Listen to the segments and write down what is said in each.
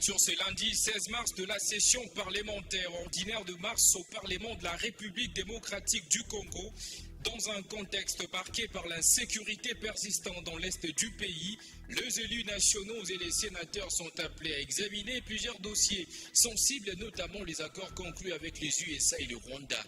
d'ouverture ce lundi 16 mars de la session parlementaire ordinaire de mars au Parlement de la République démocratique du Congo. Dans un contexte marqué par l'insécurité persistante dans l'est du pays, les élus nationaux et les sénateurs sont appelés à examiner plusieurs dossiers sensibles, notamment les accords conclus avec les USA et le Rwanda.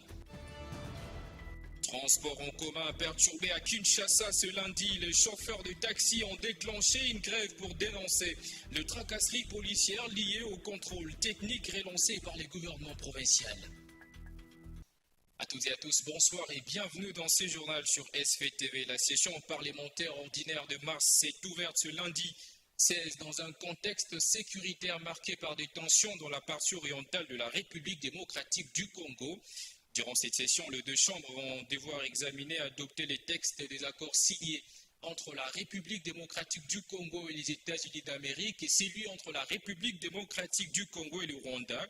Transport en commun perturbé à Kinshasa ce lundi. Les chauffeurs de taxi ont déclenché une grève pour dénoncer le tracasserie policière liée au contrôle technique relancé par les gouvernements provinciaux. À toutes et à tous, bonsoir et bienvenue dans ce journal sur SVTV. La session parlementaire ordinaire de mars s'est ouverte ce lundi 16 dans un contexte sécuritaire marqué par des tensions dans la partie orientale de la République démocratique du Congo. Durant cette session, les deux chambres vont devoir examiner et adopter les textes des accords signés entre la République démocratique du Congo et les États-Unis d'Amérique et celui entre la République démocratique du Congo et le Rwanda.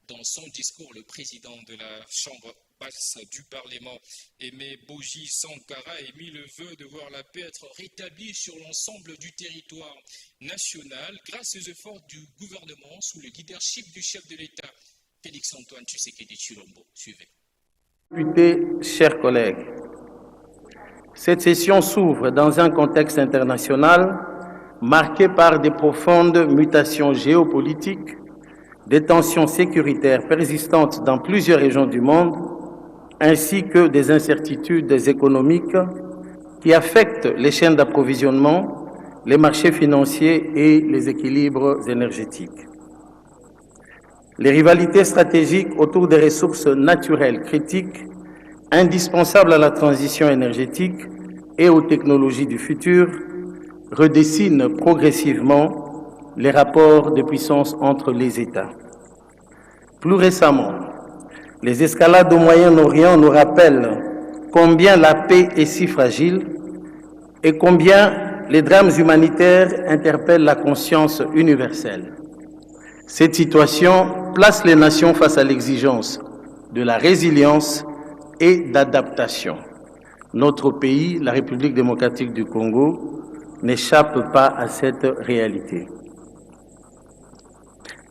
Dans son discours, le président de la Chambre basse du Parlement, Aimé Boji Sankara, a émis le vœu de voir la paix être rétablie sur l'ensemble du territoire national grâce aux efforts du gouvernement sous le leadership du chef de l'État, Félix-Antoine Tshisekedi Tshilombo. Suivez. Députés, chers collègues, cette session s'ouvre dans un contexte international marqué par des profondes mutations géopolitiques, des tensions sécuritaires persistantes dans plusieurs régions du monde, ainsi que des incertitudes économiques qui affectent les chaînes d'approvisionnement, les marchés financiers et les équilibres énergétiques. Les rivalités stratégiques autour des ressources naturelles critiques, indispensables à la transition énergétique et aux technologies du futur, redessinent progressivement les rapports de puissance entre les États. Plus récemment, les escalades au Moyen-Orient nous rappellent combien la paix est si fragile et combien les drames humanitaires interpellent la conscience universelle. Cette situation place les nations face à l'exigence de la résilience et d'adaptation. Notre pays, la République démocratique du Congo, n'échappe pas à cette réalité.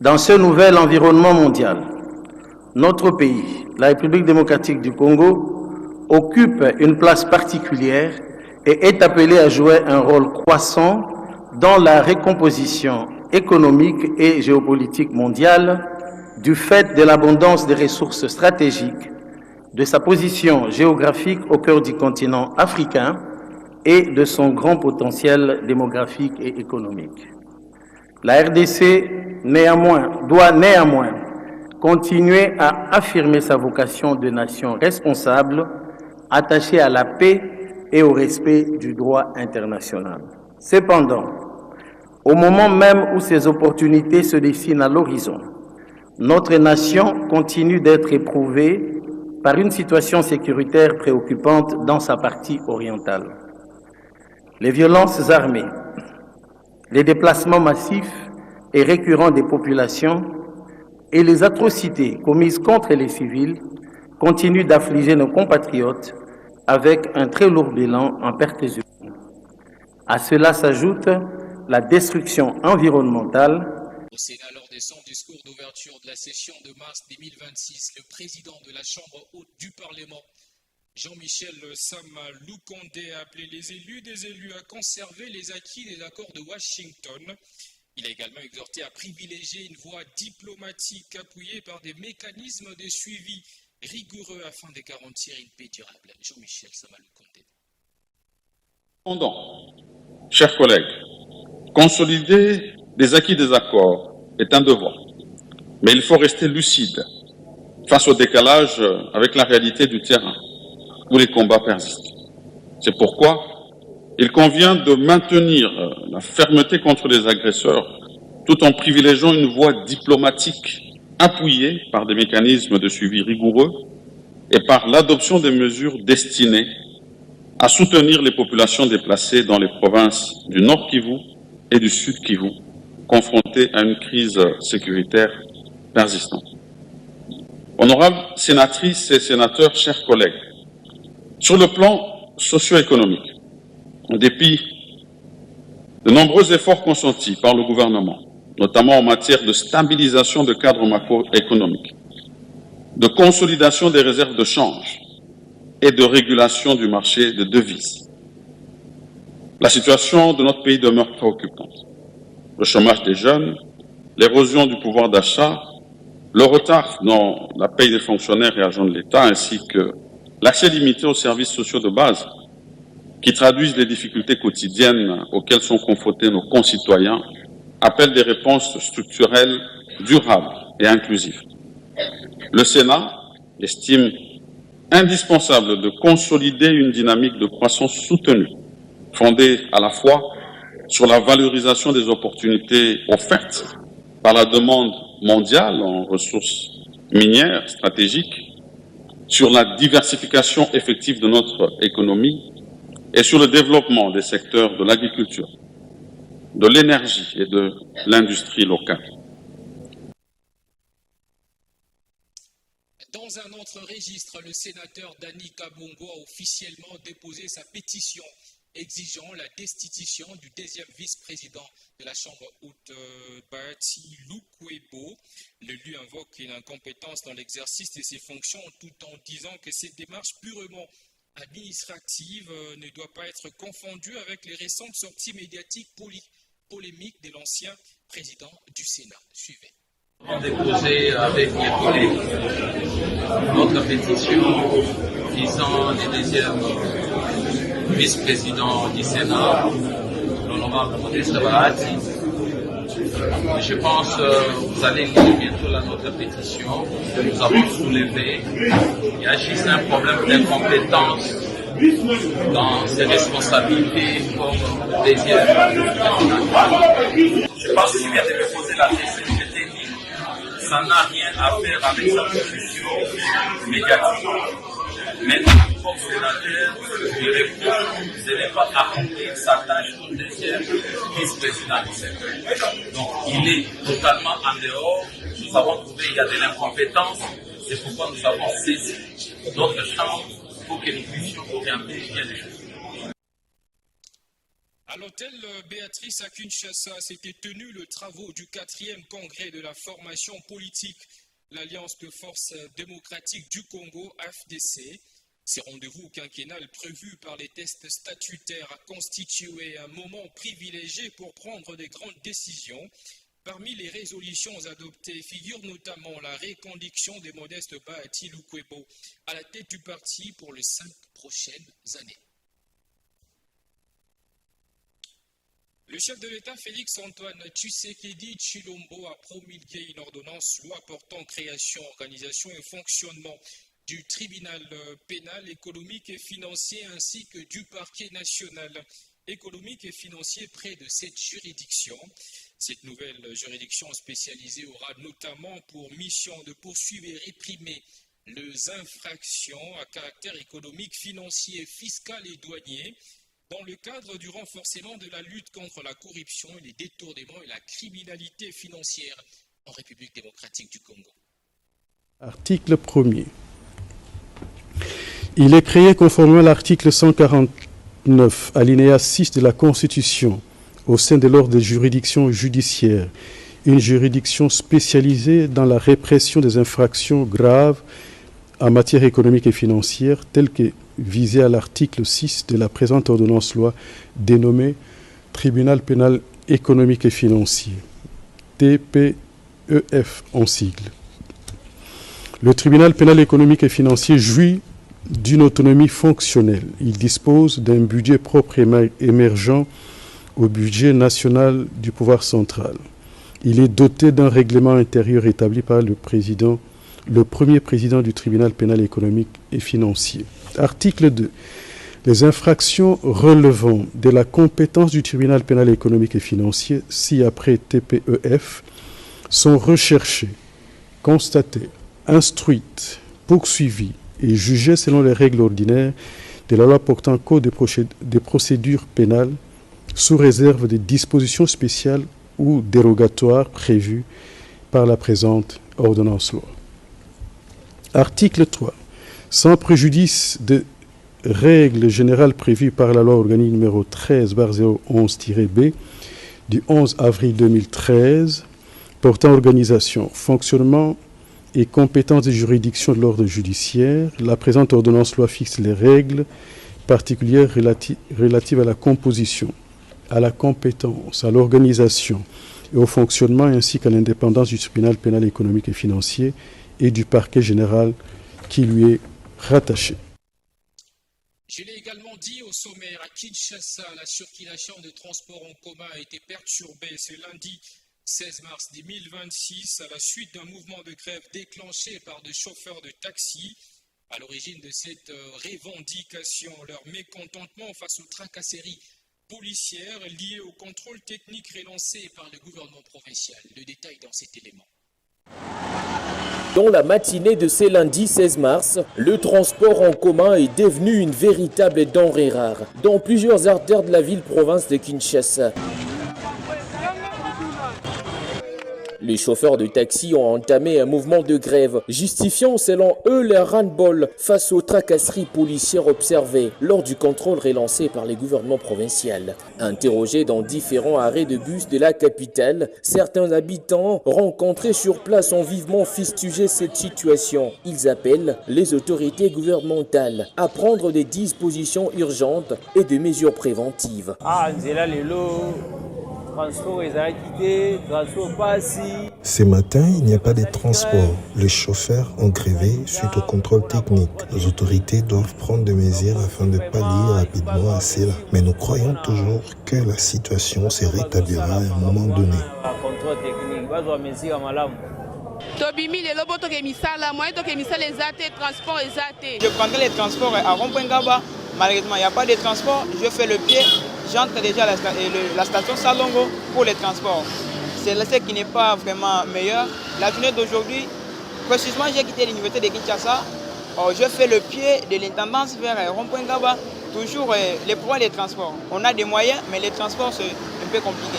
Dans ce nouvel environnement mondial, notre pays, la République démocratique du Congo, occupe une place particulière et est appelé à jouer un rôle croissant dans la recomposition économique et géopolitique mondiale du fait de l'abondance des ressources stratégiques, de sa position géographique au cœur du continent africain et de son grand potentiel démographique et économique. La RDC doit néanmoins continuer à affirmer sa vocation de nation responsable, attachée à la paix et au respect du droit international. Cependant, au moment même où ces opportunités se dessinent à l'horizon, notre nation continue d'être éprouvée par une situation sécuritaire préoccupante dans sa partie orientale. Les violences armées, les déplacements massifs et récurrents des populations et les atrocités commises contre les civils continuent d'affliger nos compatriotes avec un très lourd bilan en pertes humaines. À cela s'ajoute la destruction environnementale. Au Sénat, lors de son discours d'ouverture de la session de mars 2026, le président de la Chambre haute du Parlement, Jean-Michel Sama Lukonde, a appelé les élus des élus à conserver les acquis des accords de Washington. Il a également exhorté à privilégier une voie diplomatique appuyée par des mécanismes de suivi rigoureux afin de garantir une paix durable. Jean-Michel Sama Lukonde. Cependant, chers collègues, consolider les acquis des accords est un devoir, mais il faut rester lucide face au décalage avec la réalité du terrain où les combats persistent. C'est pourquoi il convient de maintenir la fermeté contre les agresseurs tout en privilégiant une voie diplomatique appuyée par des mécanismes de suivi rigoureux et par l'adoption des mesures destinées à soutenir les populations déplacées dans les provinces du Nord Kivu et du Sud Kivu, confrontées à une crise sécuritaire persistante. Honorables sénatrices et sénateurs, chers collègues, sur le plan socio-économique, en dépit de nombreux efforts consentis par le gouvernement notamment en matière de stabilisation de cadre macroéconomique, de consolidation des réserves de change et de régulation du marché de devises. La situation de notre pays demeure préoccupante. Le chômage des jeunes, l'érosion du pouvoir d'achat, le retard dans la paie des fonctionnaires et agents de l'État, ainsi que l'accès limité aux services sociaux de base qui traduisent les difficultés quotidiennes auxquelles sont confrontés nos concitoyens, appellent des réponses structurelles, durables et inclusives. Le Sénat estime indispensable de consolider une dynamique de croissance soutenue, fondée à la fois sur la valorisation des opportunités offertes par la demande mondiale en ressources minières stratégiques, sur la diversification effective de notre économie et sur le développement des secteurs de l'agriculture, de l'énergie et de l'industrie locale. Dans un autre registre, le sénateur Dani Kabongo a officiellement déposé sa pétition exigeant la destitution du deuxième vice-président de la Chambre haute, Bahati Lukwebo. L'élu invoque une incompétence dans l'exercice de ses fonctions tout en disant que cette démarche purement administrative ne doit pas être confondue avec les récentes sorties médiatiques polémiques de l'ancien président du Sénat. Suivez. Nous avons déposé avec mes collègues notre pétition visant le deuxième vice-président du Sénat, l'honorable Modeste Bahati. Je pense que vous allez lire bientôt notre pétition que nous avons soulevée. Il y a juste un problème d'incompétence dans ses responsabilités comme deuxième vice-président. Je pense qu'il vient de me poser la question. Ça n'a rien à faire avec sa position médiatique. Maintenant, comme sénateur, il répond de ne pas accomplir sa tâche au deuxième vice-président du Sénat. Donc, il est totalement en dehors. Nous avons trouvé qu'il y a de l'incompétence. C'est pourquoi nous avons saisi notre chambre pour que nous puissions orienter bien les choses. À l'hôtel Béatrice à Kinshasa s'était tenu le travaux du 4e congrès de la formation politique, l'Alliance de forces démocratiques du Congo, AFDC. Ces rendez-vous quinquennales prévus par les tests statutaires a constitué un moment privilégié pour prendre des grandes décisions. Parmi les résolutions adoptées figure notamment la reconduction de Modeste Bahati Lukwebo à la tête du parti pour les 5 prochaines années. Le chef de l'État Félix-Antoine Tshisekedi Tshilombo a promulgué une ordonnance loi portant création, organisation et fonctionnement du tribunal pénal économique et financier ainsi que du parquet national économique et financier près de cette juridiction. Cette nouvelle juridiction spécialisée aura notamment pour mission de poursuivre et réprimer les infractions à caractère économique, financier, fiscal et douanier dans le cadre du renforcement de la lutte contre la corruption et les détournements et la criminalité financière en République démocratique du Congo. Article 1er. Il est créé conformément à l'article 149, alinéa 6 de la Constitution, au sein de l'ordre des juridictions judiciaires, une juridiction spécialisée dans la répression des infractions graves en matière économique et financière, telles que visées à l'article 6 de la présente ordonnance-loi dénommée Tribunal pénal économique et financier, TPEF en sigle. Le tribunal pénal économique et financier jouit d'une autonomie fonctionnelle. Il dispose d'un budget propre émergent au budget national du pouvoir central. Il est doté d'un règlement intérieur établi par le premier président du tribunal pénal économique et financier. Article 2. Les infractions relevant de la compétence du tribunal pénal économique et financier, ci-après TPEF, sont recherchées, constatées, instruites, poursuivies et jugées selon les règles ordinaires de la loi portant code des procédures pénales, sous réserve des dispositions spéciales ou dérogatoires prévues par la présente ordonnance-loi. Article 3. Sans préjudice de règles générales prévues par la loi organique numéro 13/011-B, du 11 avril 2013 portant organisation, fonctionnement et compétences des juridictions de l'ordre judiciaire, la présente ordonnance loi fixe les règles particulières relatives à la composition, à la compétence, à l'organisation et au fonctionnement ainsi qu'à l'indépendance du tribunal pénal économique et financier et du parquet général qui lui est rattaché. Je l'ai également dit au sommaire, à Kinshasa, la circulation de transports en commun a été perturbée ce lundi 16 mars 2026 à la suite d'un mouvement de grève déclenché par des chauffeurs de taxi. À l'origine de cette revendication, leur mécontentement face aux tracasseries policières liées au contrôle technique relancé par le gouvernement provincial. Le détail dans cet élément. Dans la matinée de ce lundi 16 mars, le transport en commun est devenu une véritable denrée rare dans plusieurs artères de la ville-province de Kinshasa. Les chauffeurs de taxi ont entamé un mouvement de grève, justifiant selon eux leur ras-le-bol face aux tracasseries policières observées lors du contrôle relancé par les gouvernements provinciaux. Interrogés dans différents arrêts de bus de la capitale, certains habitants rencontrés sur place ont vivement fustigé cette situation. Ils appellent les autorités gouvernementales à prendre des dispositions urgentes et des mesures préventives. Ce matin, il n'y a pas de transport. Les chauffeurs ont grévé suite au contrôle technique. Les autorités doivent prendre des mesures afin de pallier rapidement à cela. Mais nous croyons toujours que la situation se rétablira à un moment donné. Je prendrai les transports à Rond-Point-Ngaba. Malheureusement, il n'y a pas de transport. Je fais le pied. J'entre déjà à la station Salongo pour les transports. C'est ce qui n'est pas vraiment meilleur. La journée d'aujourd'hui, précisément, j'ai quitté l'université de Kinshasa. Je fais le pied de l'intendance vers Rond-Point-Ngaba. Toujours les problèmes des transports. On a des moyens, mais les transports, c'est un peu compliqué.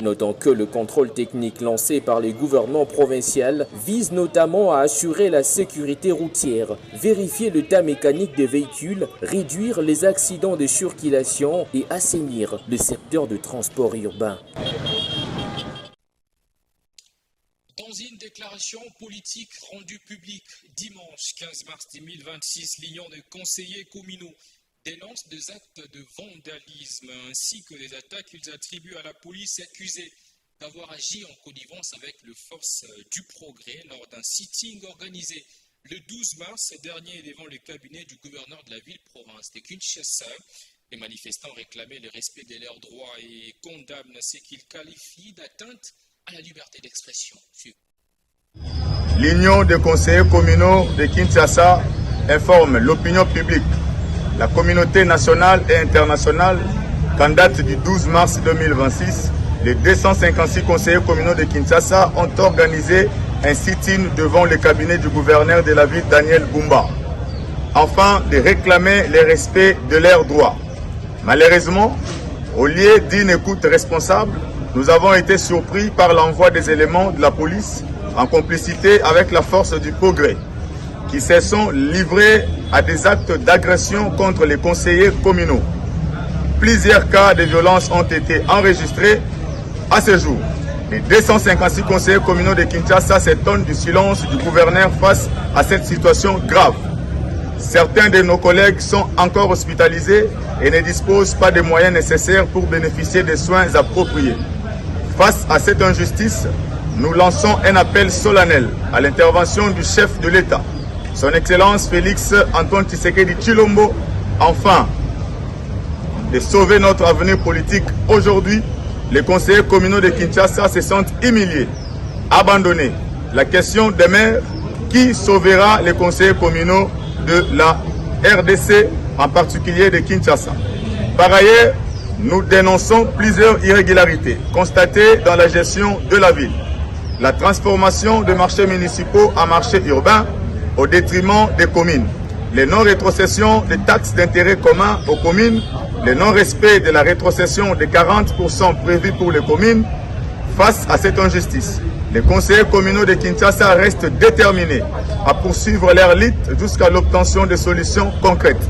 Notons que le contrôle technique lancé par les gouvernements provinciaux vise notamment à assurer la sécurité routière, vérifier l'état mécanique des véhicules, réduire les accidents de circulation et assainir le secteur de transport urbain. Dans une déclaration politique rendue publique dimanche 15 mars 2026, l'Union des conseillers communaux dénonce des actes de vandalisme ainsi que des attaques qu'ils attribuent à la police accusée d'avoir agi en connivence avec les forces du progrès lors d'un sitting organisé le 12 mars dernier devant le cabinet du gouverneur de la ville-province de Kinshasa. Les manifestants réclamaient le respect de leurs droits et condamnent ce qu'ils qualifient d'atteinte à la liberté d'expression. L'Union des conseillers communaux de Kinshasa informe l'opinion publique, la communauté nationale et internationale qu'en date du 12 mars 2026, les 256 conseillers communaux de Kinshasa ont organisé un sit-in devant le cabinet du gouverneur de la ville Daniel Bumba, afin de réclamer le respect de leurs droits. Malheureusement, au lieu d'une écoute responsable, nous avons été surpris par l'envoi des éléments de la police en complicité avec la force du progrès, qui se sont livrés à des actes d'agression contre les conseillers communaux. Plusieurs cas de violence ont été enregistrés à ce jour. Les 256 conseillers communaux de Kinshasa s'étonnent du silence du gouverneur face à cette situation grave. Certains de nos collègues sont encore hospitalisés et ne disposent pas des moyens nécessaires pour bénéficier des soins appropriés. Face à cette injustice, nous lançons un appel solennel à l'intervention du chef de l'État, Son Excellence Félix Antoine Tshisekedi Tshilombo, afin de sauver notre avenir politique. Aujourd'hui, les conseillers communaux de Kinshasa se sentent humiliés, abandonnés. La question demeure: qui sauvera les conseillers communaux de la RDC, en particulier de Kinshasa? Par ailleurs, nous dénonçons plusieurs irrégularités constatées dans la gestion de la ville. La transformation de marchés municipaux en marchés urbains au détriment des communes. Les non-rétrocessions des taxes d'intérêt commun aux communes. Le non-respect de la rétrocession de 40% prévue pour les communes. Face à cette injustice, les conseillers communaux de Kinshasa restent déterminés à poursuivre leur lutte jusqu'à l'obtention de solutions concrètes.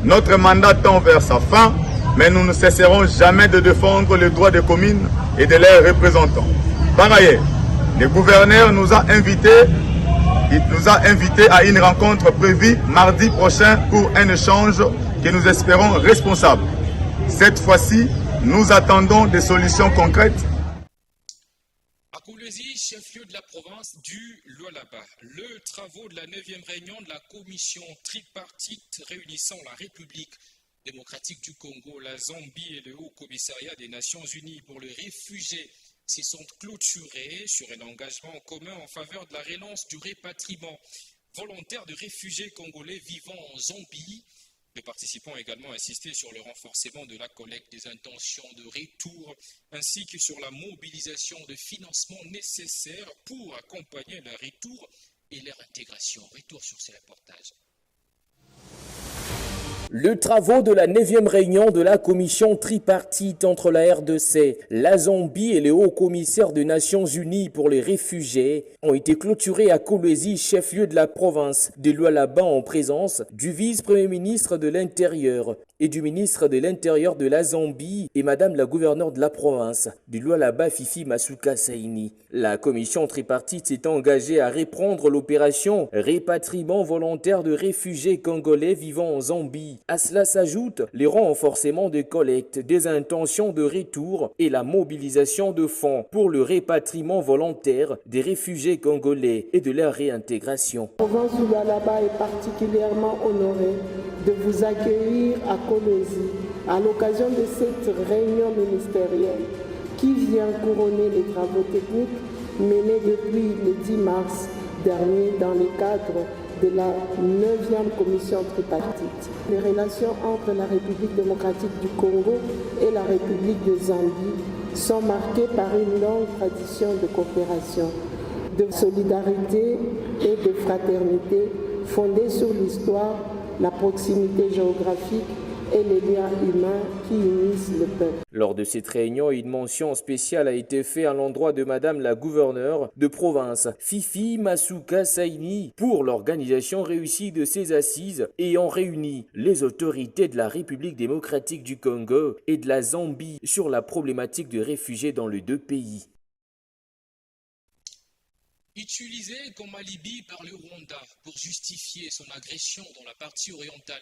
Notre mandat tend vers sa fin. mais nous ne cesserons jamais de défendre les droits des communes et de leurs représentants. Par ailleurs, le gouverneur nous a invités à une rencontre prévue mardi prochain pour un échange que nous espérons responsable. Cette fois-ci, nous attendons des solutions concrètes. À Kolwezi, chef-lieu de la province du Lualaba, le travaux de la 9e réunion de la commission tripartite réunissant la République démocratique du Congo, la Zambie et le Haut Commissariat des Nations Unies pour les réfugiés s'y sont clôturés sur un engagement commun en faveur de la relance du rapatriement volontaire de réfugiés congolais vivant en Zambie. Les participants ont également insisté sur le renforcement de la collecte des intentions de retour ainsi que sur la mobilisation de financements nécessaires pour accompagner leur retour et leur intégration. Retour sur ces reportages. Le travaux de la 9e réunion de la commission tripartite entre la RDC, la Zambie et le Haut Commissaire des Nations Unies pour les réfugiés ont été clôturés à Kolwezi, chef-lieu de la province de Lualaba, en présence du vice-premier ministre de l'Intérieur et du ministre de l'Intérieur de la Zambie et madame la gouverneure de la province de Lualaba, Fifi Masuka Saini. La commission tripartite s'est engagée à reprendre l'opération rapatriement volontaire de réfugiés congolais vivant en Zambie. À cela s'ajoute les renforcements de collecte, des intentions de retour et la mobilisation de fonds pour le rapatriement volontaire des réfugiés congolais et de leur réintégration. La province du Lualaba est particulièrement honorée de vous accueillir à Kolwezi à l'occasion de cette réunion ministérielle qui vient couronner les travaux techniques menés depuis le 10 mars dernier dans le cadre de la 9e commission tripartite. Les relations entre la République démocratique du Congo et la République de Zambie sont marquées par une longue tradition de coopération, de solidarité et de fraternité fondée sur l'histoire, la proximité géographique et les liens humains qui unissent le peuple. Lors de cette réunion, une mention spéciale a été faite à l'endroit de madame la gouverneure de province, Fifi Masuka Saini, pour l'organisation réussie de ces assises ayant réuni les autorités de la République démocratique du Congo et de la Zambie sur la problématique des réfugiés dans les deux pays. Utilisé comme alibi par le Rwanda pour justifier son agression dans la partie orientale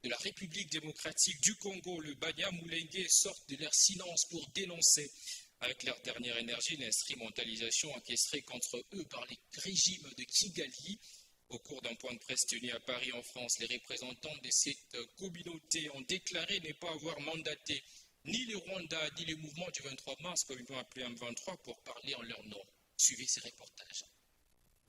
de la République démocratique du Congo, le Banyamulenge sortent de leur silence pour dénoncer avec leur dernière énergie l'instrumentalisation orchestrée contre eux par les régimes de Kigali. Au cours d'un point de presse tenu à Paris en France, les représentants de cette communauté ont déclaré ne pas avoir mandaté ni le Rwanda ni le mouvement du 23 mars, comme ils l'ont appelé M23, pour parler en leur nom. Suivez ces reportages.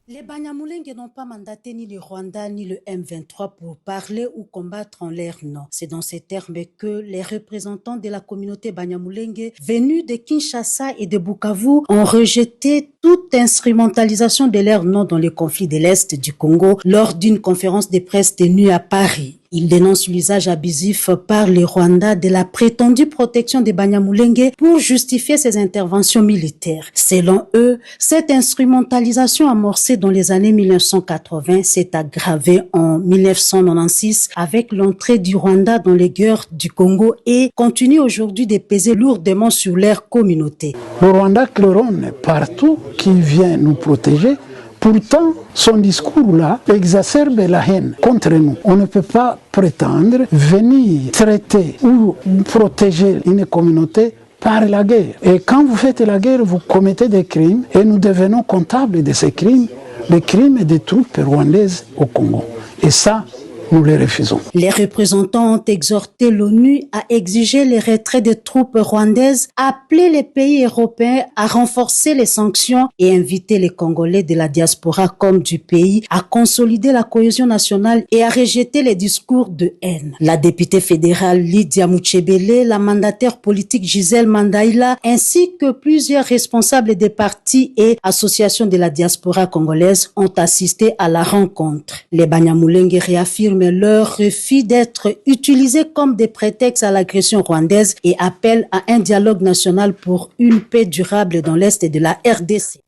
Les Banyamulenge n'ont pas mandaté ni le Rwanda ni le M23 pour parler ou combattre en leur nom. C'est dans ces termes que les représentants de la communauté Banyamulenge venus de Kinshasa et de Bukavu ont rejeté toute instrumentalisation de leur nom dans le conflit de l'Est du Congo lors d'une conférence de presse tenue à Paris. Ils dénoncent l'usage abusif par le Rwanda de la prétendue protection des Banyamulenge pour justifier ses interventions militaires. Selon eux, cette instrumentalisation amorcée dans les années 1980 s'est aggravée en 1996 avec l'entrée du Rwanda dans les guerres du Congo et continue aujourd'hui de peser lourdement sur leur communauté. Le Rwanda claironne partout qui vient nous protéger. Pourtant, son discours-là exacerbe la haine contre nous. On ne peut pas prétendre venir traiter ou protéger une communauté par la guerre. Et quand vous faites la guerre, vous commettez des crimes et nous devenons comptables de ces crimes, les crimes des troupes rwandaises au Congo. Et ça, nous les refusons. Les représentants ont exhorté l'ONU à exiger le retrait des troupes rwandaises, appelé les pays européens à renforcer les sanctions et invité les Congolais de la diaspora comme du pays à consolider la cohésion nationale et à rejeter les discours de haine. La députée fédérale Lydia Muchebele, la mandataire politique Gisèle Mandaïla, ainsi que plusieurs responsables des partis et associations de la diaspora congolaise ont assisté à la rencontre. Les Banyamulenge réaffirment leur refus d'être utilisés comme des prétextes à l'agression rwandaise et appellent à un dialogue national pour une paix durable dans l'Est de la RDC.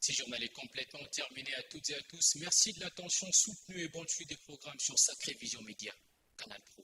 Ce journal est complètement terminé. À toutes et à tous. Merci de l'attention soutenue et bonne suite des programmes sur Sacré Vision Média, Canal Pro.